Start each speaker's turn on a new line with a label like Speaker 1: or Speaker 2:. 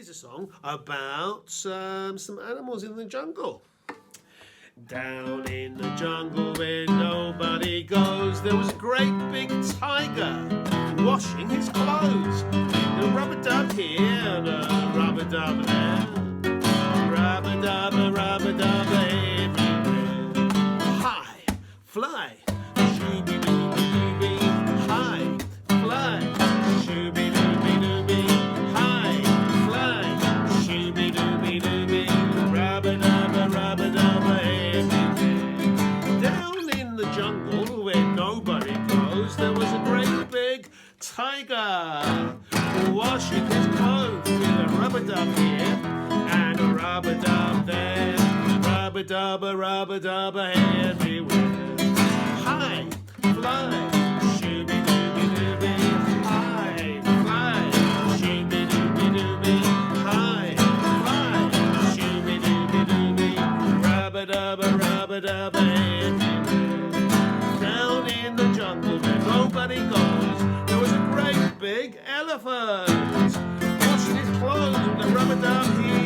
Speaker 1: is a song about some animals in the jungle. Down in the jungle where nobody goes, there was a great big tiger washing his clothes. A rubber-dub here and a rubber-dub there. Rubber-dubber, rubber-dubber everywhere. High, fly, shooby-dooby-dooby. High, fly, shooby-dooby-dooby. High, fly, shooby-dooby-dooby. Rubber-dubber, rubber-dubber everywhere. Down in the jungle where nobody goes, there was a great big tiger washing his clothes with a rubber-dub here and a rubber-dub there. Rubber-dubber, rubber-dubber everywhere. High, fly, shooby-dooby-dooby. High, fly, shooby-dooby-dooby. High, fly, shooby-dooby-dooby. Rubber-dubber, rubber-dubber everywhere. Down in the jungle where nobody goes, there was a great big elephant washing his clothes with a rubber-dub here